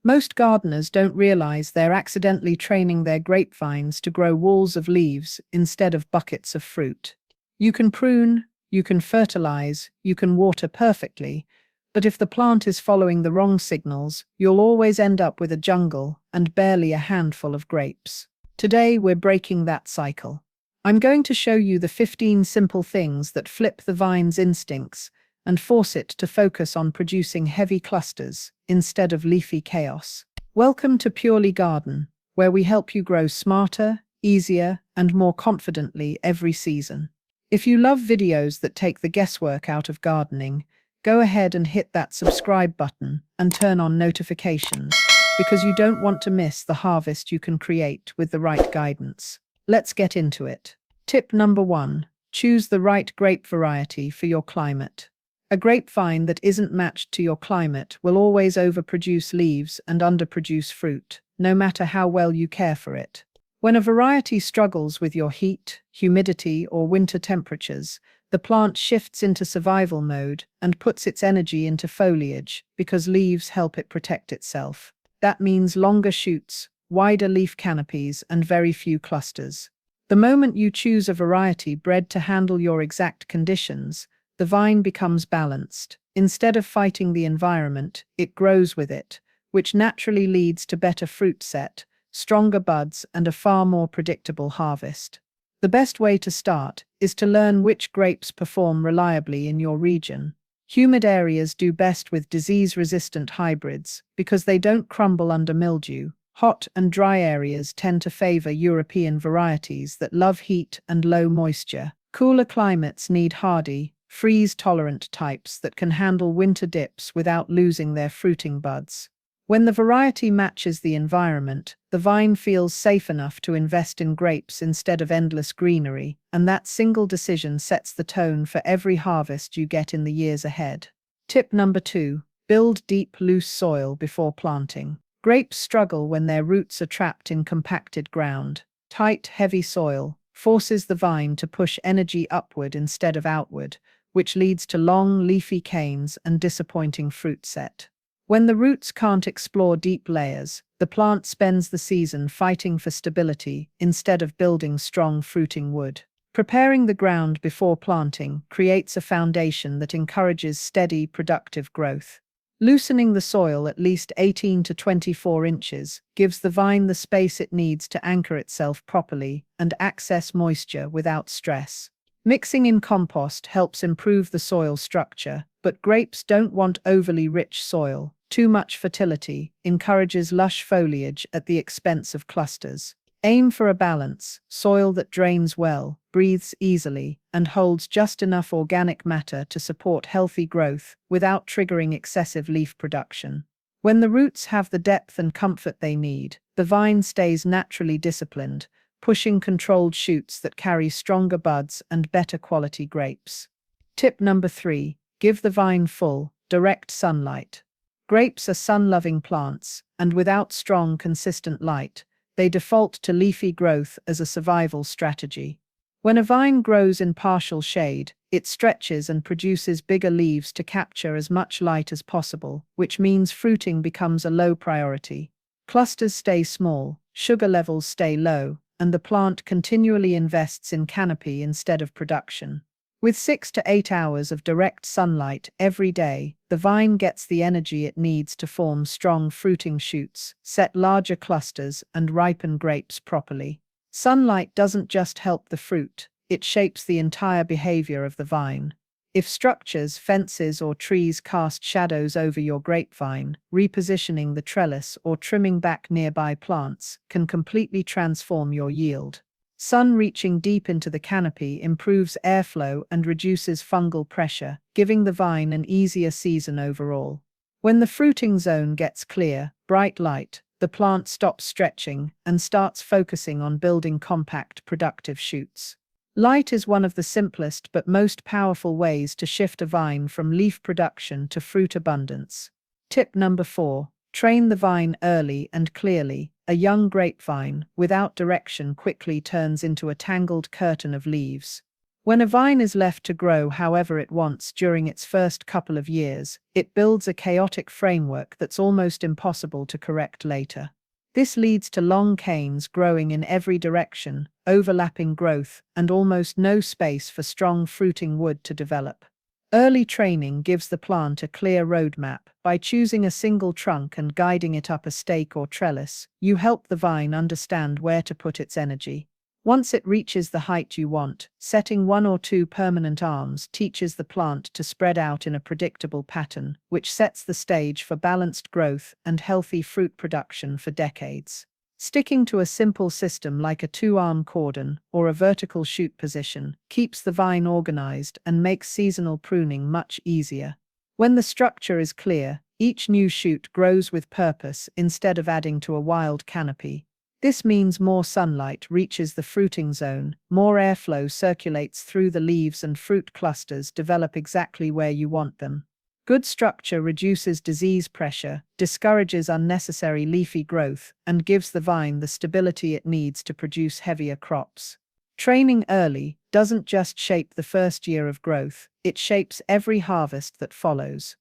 Most gardeners don't realize they're accidentally training their grapevines to grow walls of leaves instead of buckets of fruit. You can prune, you can fertilize, you can water perfectly, but if the plant is following the wrong signals, you'll always end up with a jungle and barely a handful of grapes. Today, we're breaking that cycle. I'm going to show you the 15 simple things that flip the vine's instincts and force it to focus on producing heavy clusters instead of leafy chaos. Welcome to Purely Garden, where we help you grow smarter, easier, and more confidently every season. If you love videos that take the guesswork out of gardening, go ahead and hit that subscribe button and turn on notifications, because you don't want to miss the harvest you can create with the right guidance. Let's get into it. Tip number 1. Choose the right grape variety for your climate. A grapevine that isn't matched to your climate will always overproduce leaves and underproduce fruit, no matter how well you care for it. When a variety struggles with your heat, humidity, or winter temperatures, the plant shifts into survival mode and puts its energy into foliage because leaves help it protect itself. That means longer shoots, wider leaf canopies, and very few clusters. The moment you choose a variety bred to handle your exact conditions, the vine becomes balanced. Instead of fighting the environment, it grows with it, which naturally leads to better fruit set, stronger buds, and a far more predictable harvest. The best way to start is to learn which grapes perform reliably in your region. Humid areas do best with disease-resistant hybrids because they don't crumble under mildew. Hot and dry areas tend to favor European varieties that love heat and low moisture. Cooler climates need hardy, freeze-tolerant types that can handle winter dips without losing their fruiting buds. When the variety matches the environment, the vine feels safe enough to invest in grapes instead of endless greenery, and that single decision sets the tone for every harvest you get in the years ahead. Tip number 2. Build deep, loose soil before planting. Grapes struggle when their roots are trapped in compacted ground. Tight, heavy soil forces the vine to push energy upward instead of outward, which leads to long, leafy canes and disappointing fruit set. When the roots can't explore deep layers, the plant spends the season fighting for stability instead of building strong fruiting wood. Preparing the ground before planting creates a foundation that encourages steady, productive growth. Loosening the soil at least 18 to 24 inches gives the vine the space it needs to anchor itself properly and access moisture without stress. Mixing in compost helps improve the soil structure, but grapes don't want overly rich soil. Too much fertility encourages lush foliage at the expense of clusters. Aim for a balance: soil that drains well, breathes easily, and holds just enough organic matter to support healthy growth without triggering excessive leaf production. When the roots have the depth and comfort they need, the vine stays naturally disciplined, pushing controlled shoots that carry stronger buds and better quality grapes. Tip number 3. Give the vine full, direct sunlight. Grapes are sun-loving plants, and without strong, consistent light, they default to leafy growth as a survival strategy. When a vine grows in partial shade, it stretches and produces bigger leaves to capture as much light as possible, which means fruiting becomes a low priority. Clusters stay small, sugar levels stay low, and the plant continually invests in canopy instead of production. With 6 to 8 hours of direct sunlight every day, the vine gets the energy it needs to form strong fruiting shoots, set larger clusters, and ripen grapes properly. Sunlight doesn't just help the fruit, it shapes the entire behavior of the vine. If structures, fences, or trees cast shadows over your grapevine, repositioning the trellis or trimming back nearby plants can completely transform your yield. Sun reaching deep into the canopy improves airflow and reduces fungal pressure, giving the vine an easier season overall. When the fruiting zone gets clear, bright light, the plant stops stretching and starts focusing on building compact, productive shoots. Light is one of the simplest but most powerful ways to shift a vine from leaf production to fruit abundance. Tip number 4. Train the vine early and clearly. A young grapevine, without direction, quickly turns into a tangled curtain of leaves. When a vine is left to grow however it wants during its first couple of years, it builds a chaotic framework that's almost impossible to correct later. This leads to long canes growing in every direction, overlapping growth, and almost no space for strong fruiting wood to develop. Early training gives the plant a clear roadmap. By choosing a single trunk and guiding it up a stake or trellis, you help the vine understand where to put its energy. Once it reaches the height you want, setting 1 or 2 permanent arms teaches the plant to spread out in a predictable pattern, which sets the stage for balanced growth and healthy fruit production for decades. Sticking to a simple system like a 2-arm cordon or a vertical shoot position keeps the vine organized and makes seasonal pruning much easier. When the structure is clear, each new shoot grows with purpose instead of adding to a wild canopy. This means more sunlight reaches the fruiting zone, more airflow circulates through the leaves, and fruit clusters develop exactly where you want them. Good structure reduces disease pressure, discourages unnecessary leafy growth, and gives the vine the stability it needs to produce heavier crops. Training early doesn't just shape the first year of growth, it shapes every harvest that follows.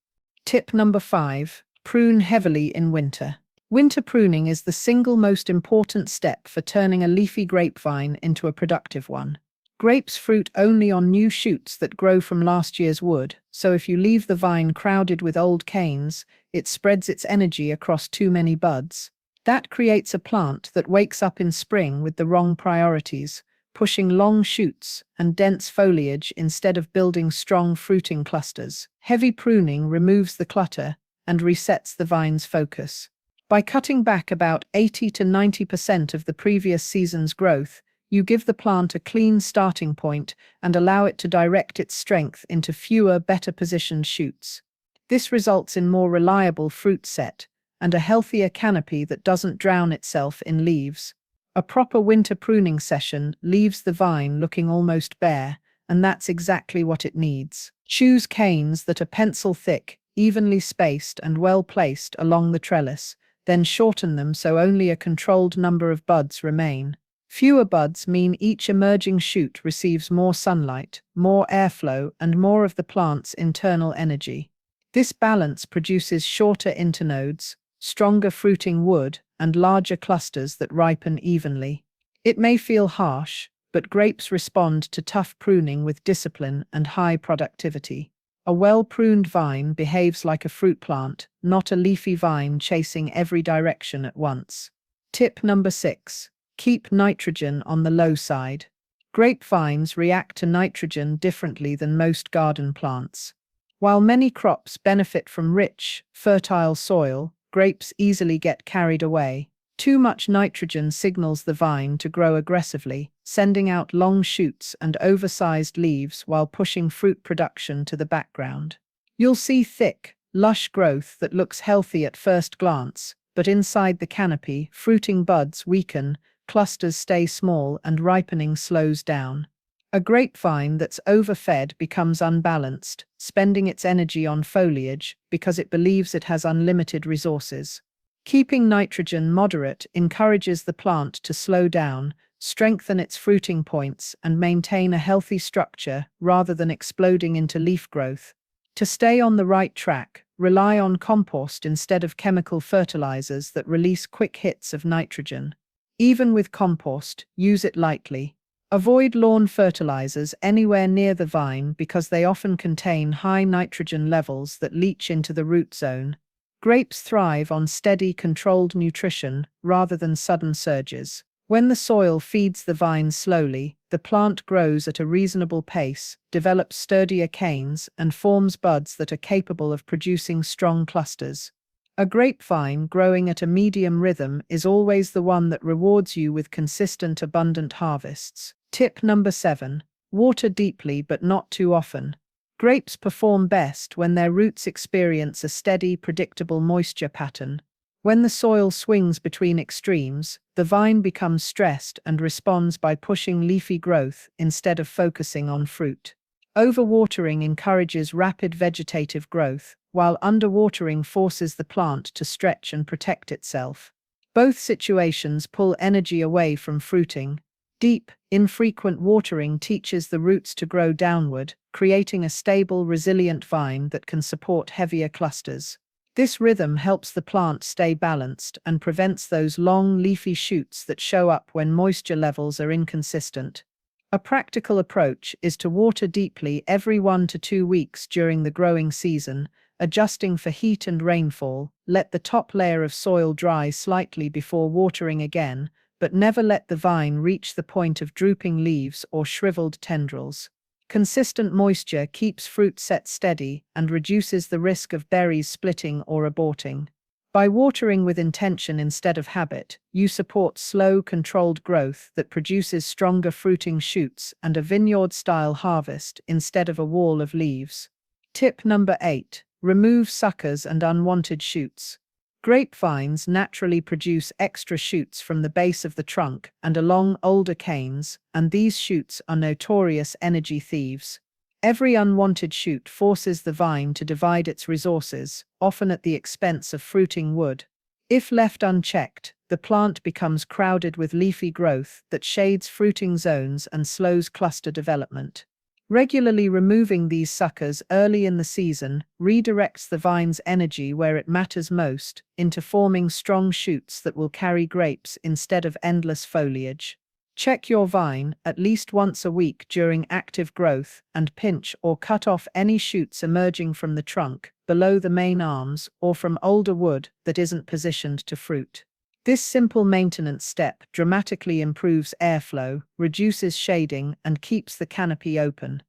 Tip number 5. Prune heavily in winter. Winter pruning is the single most important step for turning a leafy grapevine into a productive one. Grapes fruit only on new shoots that grow from last year's wood, so if you leave the vine crowded with old canes, it spreads its energy across too many buds. That creates a plant that wakes up in spring with the wrong priorities, pushing long shoots and dense foliage instead of building strong fruiting clusters. Heavy pruning removes the clutter and resets the vine's focus. By cutting back about 80 to 90% of the previous season's growth, you give the plant a clean starting point and allow it to direct its strength into fewer, better-positioned shoots. This results in more reliable fruit set and a healthier canopy that doesn't drown itself in leaves. A proper winter pruning session leaves the vine looking almost bare, and that's exactly what it needs. Choose canes that are pencil-thick, evenly spaced and well-placed along the trellis, then shorten them so only a controlled number of buds remain. Fewer buds mean each emerging shoot receives more sunlight, more airflow, and more of the plant's internal energy. This balance produces shorter internodes, stronger fruiting wood, and larger clusters that ripen evenly. It may feel harsh, but grapes respond to tough pruning with discipline and high productivity. A well-pruned vine behaves like a fruit plant, not a leafy vine chasing every direction at once. Tip number 6. Keep nitrogen on the low side. Grapevines react to nitrogen differently than most garden plants. While many crops benefit from rich, fertile soil, grapes easily get carried away. Too much nitrogen signals the vine to grow aggressively, sending out long shoots and oversized leaves while pushing fruit production to the background. You'll see thick, lush growth that looks healthy at first glance, but inside the canopy, fruiting buds weaken, clusters stay small, and ripening slows down. A grapevine that's overfed becomes unbalanced, spending its energy on foliage because it believes it has unlimited resources. Keeping nitrogen moderate encourages the plant to slow down, strengthen its fruiting points, and maintain a healthy structure rather than exploding into leaf growth. To stay on the right track, rely on compost instead of chemical fertilizers that release quick hits of nitrogen. Even with compost, use it lightly. Avoid lawn fertilizers anywhere near the vine because they often contain high nitrogen levels that leach into the root zone. Grapes thrive on steady, controlled nutrition rather than sudden surges. When the soil feeds the vine slowly, the plant grows at a reasonable pace, develops sturdier canes, and forms buds that are capable of producing strong clusters. A grapevine growing at a medium rhythm is always the one that rewards you with consistent, abundant harvests. Tip number 7. Water deeply but not too often. Grapes perform best when their roots experience a steady, predictable moisture pattern. When the soil swings between extremes, the vine becomes stressed and responds by pushing leafy growth instead of focusing on fruit. Overwatering encourages rapid vegetative growth, while underwatering forces the plant to stretch and protect itself. Both situations pull energy away from fruiting. Deep, infrequent watering teaches the roots to grow downward, creating a stable, resilient vine that can support heavier clusters. This rhythm helps the plant stay balanced and prevents those long, leafy shoots that show up when moisture levels are inconsistent. A practical approach is to water deeply every 1 to 2 weeks during the growing season, adjusting for heat and rainfall. Let the top layer of soil dry slightly before watering again, but never let the vine reach the point of drooping leaves or shriveled tendrils. Consistent moisture keeps fruit set steady and reduces the risk of berries splitting or aborting. By watering with intention instead of habit, you support slow, controlled growth that produces stronger fruiting shoots and a vineyard-style harvest instead of a wall of leaves. Tip number 8. Remove suckers and unwanted shoots. Grapevines naturally produce extra shoots from the base of the trunk and along older canes, and these shoots are notorious energy thieves. Every unwanted shoot forces the vine to divide its resources, often at the expense of fruiting wood. If left unchecked, the plant becomes crowded with leafy growth that shades fruiting zones and slows cluster development. Regularly removing these suckers early in the season redirects the vine's energy where it matters most, into forming strong shoots that will carry grapes instead of endless foliage. Check your vine at least once a week during active growth and pinch or cut off any shoots emerging from the trunk, below the main arms, or from older wood that isn't positioned to fruit. This simple maintenance step dramatically improves airflow, reduces shading, and keeps the canopy open.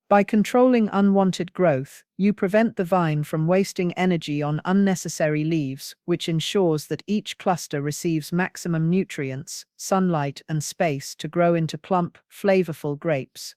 By controlling unwanted growth, you prevent the vine from wasting energy on unnecessary leaves, which ensures that each cluster receives maximum nutrients, sunlight, and space to grow into plump, flavorful grapes.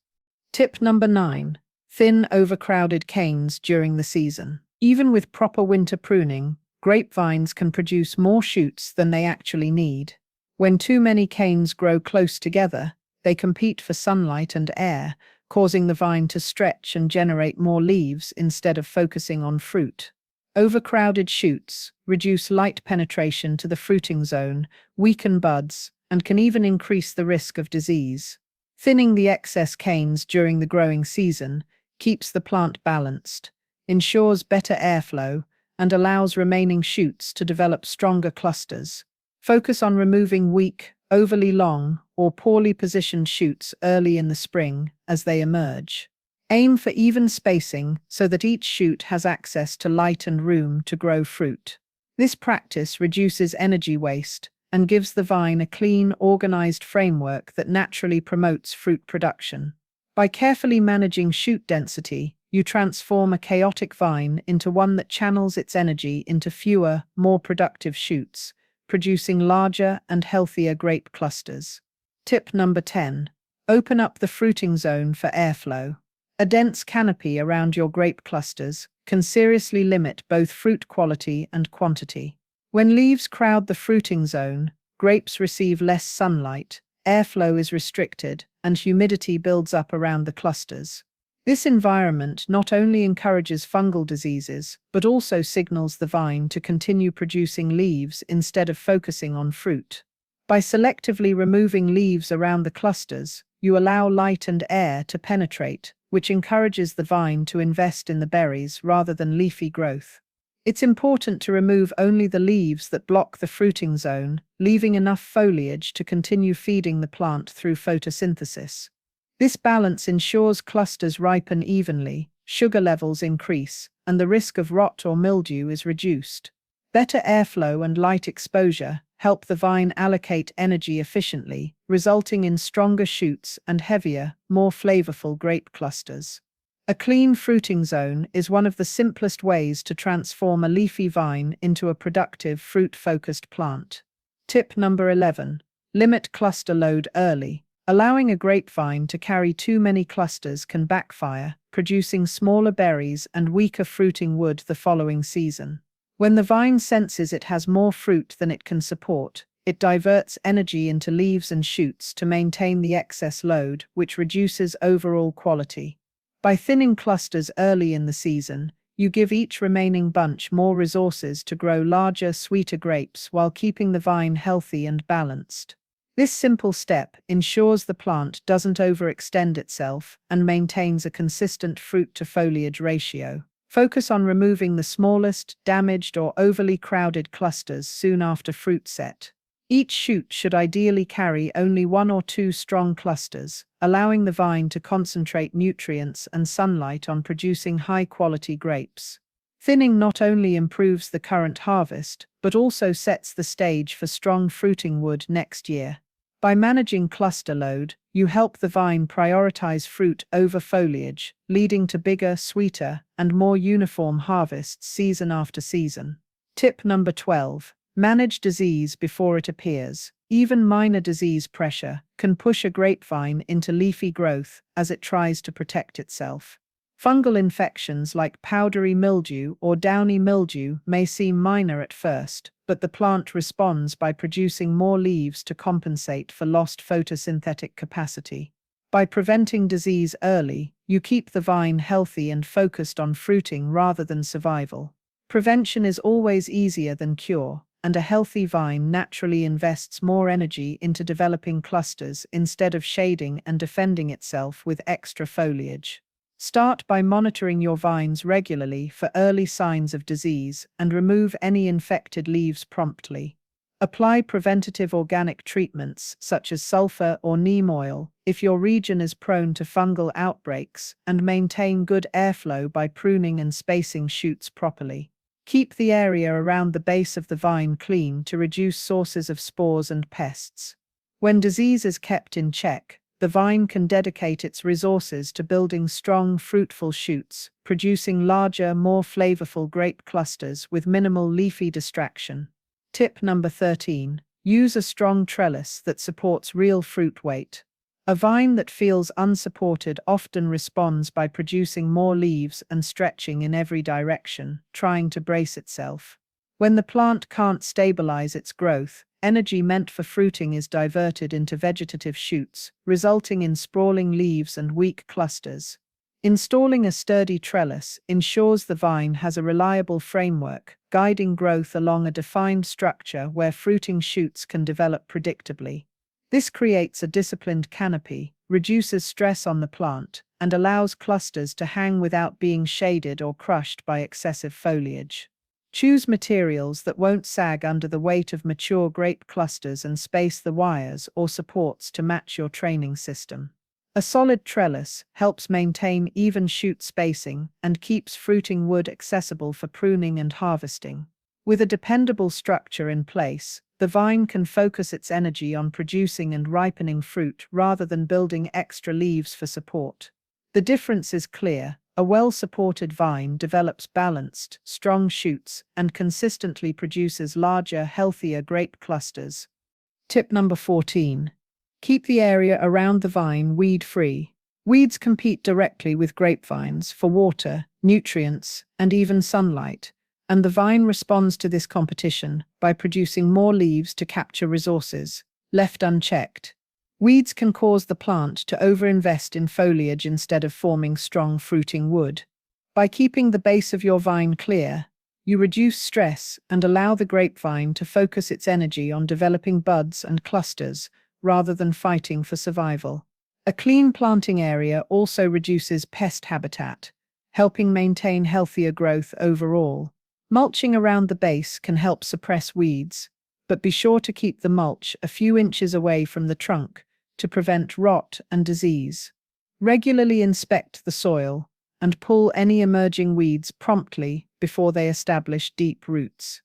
Tip number 9. Thin, overcrowded canes during the season. Even with proper winter pruning, grapevines can produce more shoots than they actually need. When too many canes grow close together, they compete for sunlight and air, causing the vine to stretch and generate more leaves instead of focusing on fruit. Overcrowded shoots reduce light penetration to the fruiting zone, weaken buds, and can even increase the risk of disease. Thinning the excess canes during the growing season keeps the plant balanced, ensures better airflow, and allows remaining shoots to develop stronger clusters. Focus on removing weak, overly long, or poorly positioned shoots early in the spring as they emerge. Aim for even spacing so that each shoot has access to light and room to grow fruit. This practice reduces energy waste and gives the vine a clean, organized framework that naturally promotes fruit production. By carefully managing shoot density, you transform a chaotic vine into one that channels its energy into fewer, more productive shoots, producing larger and healthier grape clusters. Tip number 10. Open up the fruiting zone for airflow. A dense canopy around your grape clusters can seriously limit both fruit quality and quantity. When leaves crowd the fruiting zone, grapes receive less sunlight, airflow is restricted, and humidity builds up around the clusters. This environment not only encourages fungal diseases, but also signals the vine to continue producing leaves instead of focusing on fruit. By selectively removing leaves around the clusters, you allow light and air to penetrate, which encourages the vine to invest in the berries rather than leafy growth. It's important to remove only the leaves that block the fruiting zone, leaving enough foliage to continue feeding the plant through photosynthesis. This balance ensures clusters ripen evenly, sugar levels increase, and the risk of rot or mildew is reduced. Better airflow and light exposure help the vine allocate energy efficiently, resulting in stronger shoots and heavier, more flavorful grape clusters. A clean fruiting zone is one of the simplest ways to transform a leafy vine into a productive, fruit-focused plant. Tip number 11. Limit cluster load early. Allowing a grapevine to carry too many clusters can backfire, producing smaller berries and weaker fruiting wood the following season. When the vine senses it has more fruit than it can support, it diverts energy into leaves and shoots to maintain the excess load, which reduces overall quality. By thinning clusters early in the season, you give each remaining bunch more resources to grow larger, sweeter grapes while keeping the vine healthy and balanced. This simple step ensures the plant doesn't overextend itself and maintains a consistent fruit-to-foliage ratio. Focus on removing the smallest, damaged, or overly crowded clusters soon after fruit set. Each shoot should ideally carry only 1 or 2 strong clusters, allowing the vine to concentrate nutrients and sunlight on producing high-quality grapes. Thinning not only improves the current harvest, but also sets the stage for strong fruiting wood next year. By managing cluster load, you help the vine prioritize fruit over foliage, leading to bigger, sweeter, and more uniform harvests season after season. Tip number 12. Manage disease before it appears. Even minor disease pressure can push a grapevine into leafy growth as it tries to protect itself. Fungal infections like powdery mildew or downy mildew may seem minor at first, but the plant responds by producing more leaves to compensate for lost photosynthetic capacity. By preventing disease early, you keep the vine healthy and focused on fruiting rather than survival. Prevention is always easier than cure, and a healthy vine naturally invests more energy into developing clusters instead of shading and defending itself with extra foliage. Start by monitoring your vines regularly for early signs of disease and remove any infected leaves promptly. Apply preventative organic treatments such as sulfur or neem oil if your region is prone to fungal outbreaks, and maintain good airflow by pruning and spacing shoots properly. Keep the area around the base of the vine clean to reduce sources of spores and pests. When disease is kept in check, the vine can dedicate its resources to building strong, fruitful shoots, producing larger, more flavorful grape clusters with minimal leafy distraction. Tip number 13. Use a strong trellis that supports real fruit weight. A vine that feels unsupported often responds by producing more leaves and stretching in every direction, trying to brace itself. When the plant can't stabilize its growth, energy meant for fruiting is diverted into vegetative shoots, resulting in sprawling leaves and weak clusters. Installing a sturdy trellis ensures the vine has a reliable framework, guiding growth along a defined structure where fruiting shoots can develop predictably. This creates a disciplined canopy, reduces stress on the plant, and allows clusters to hang without being shaded or crushed by excessive foliage. Choose materials that won't sag under the weight of mature grape clusters and space the wires or supports to match your training system. A solid trellis helps maintain even shoot spacing and keeps fruiting wood accessible for pruning and harvesting. With a dependable structure in place, the vine can focus its energy on producing and ripening fruit rather than building extra leaves for support. The difference is clear. A well-supported vine develops balanced, strong shoots and consistently produces larger, healthier grape clusters. Tip number 14. Keep the area around the vine weed-free. Weeds compete directly with grapevines for water, nutrients, and even sunlight, and the vine responds to this competition by producing more leaves to capture resources. Left unchecked, weeds can cause the plant to overinvest in foliage instead of forming strong fruiting wood. By keeping the base of your vine clear, you reduce stress and allow the grapevine to focus its energy on developing buds and clusters rather than fighting for survival. A clean planting area also reduces pest habitat, helping maintain healthier growth overall. Mulching around the base can help suppress weeds, but be sure to keep the mulch a few inches away from the trunk to prevent rot and disease. Regularly inspect the soil and pull any emerging weeds promptly before they establish deep roots.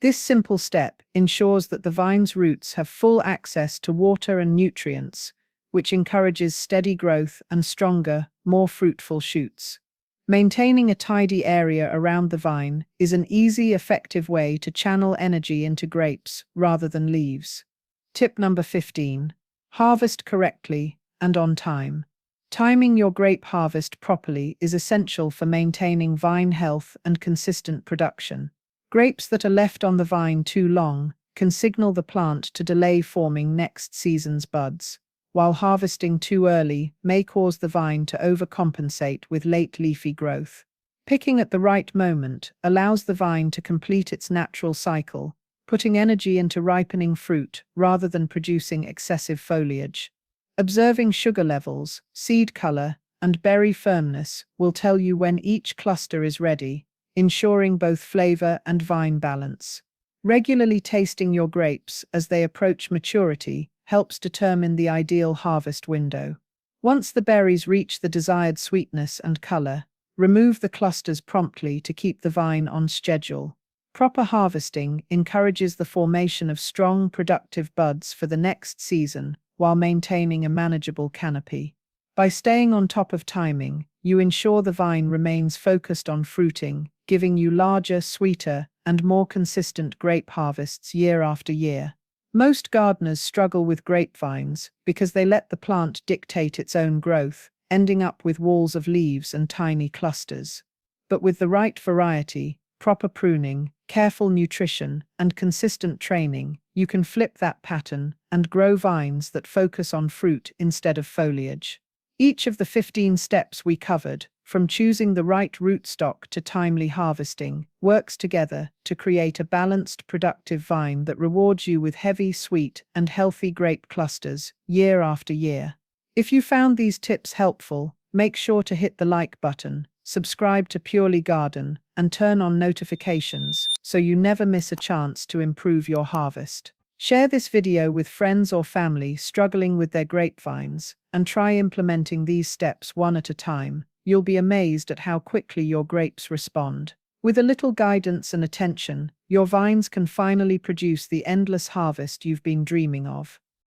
This simple step ensures that the vine's roots have full access to water and nutrients, which encourages steady growth and stronger, more fruitful shoots. Maintaining a tidy area around the vine is an easy, effective way to channel energy into grapes rather than leaves. Tip number 15. Harvest correctly and on time. Timing your grape harvest properly is essential for maintaining vine health and consistent production. Grapes that are left on the vine too long can signal the plant to delay forming next season's buds, while harvesting too early may cause the vine to overcompensate with late leafy growth. Picking at the right moment allows the vine to complete its natural cycle, putting energy into ripening fruit rather than producing excessive foliage. Observing sugar levels, seed color, and berry firmness will tell you when each cluster is ready, ensuring both flavor and vine balance. Regularly tasting your grapes as they approach maturity helps determine the ideal harvest window. Once the berries reach the desired sweetness and color, remove the clusters promptly to keep the vine on schedule. Proper harvesting encourages the formation of strong, productive buds for the next season while maintaining a manageable canopy. By staying on top of timing, you ensure the vine remains focused on fruiting, giving you larger, sweeter, and more consistent grape harvests year after year. Most gardeners struggle with grapevines because they let the plant dictate its own growth, ending up with walls of leaves and tiny clusters. But with the right variety, proper pruning, careful nutrition, and consistent training, you can flip that pattern and grow vines that focus on fruit instead of foliage. Each of the 15 steps we covered, from choosing the right rootstock to timely harvesting, works together to create a balanced, productive vine that rewards you with heavy, sweet, and healthy grape clusters year after year. If you found these tips helpful, make sure to hit the like button, subscribe to Purely Garden, and turn on notifications so you never miss a chance to improve your harvest. Share this video with friends or family struggling with their grapevines, and try implementing these steps one at a time. You'll be amazed at how quickly your grapes respond. With a little guidance and attention, your vines can finally produce the endless harvest you've been dreaming of.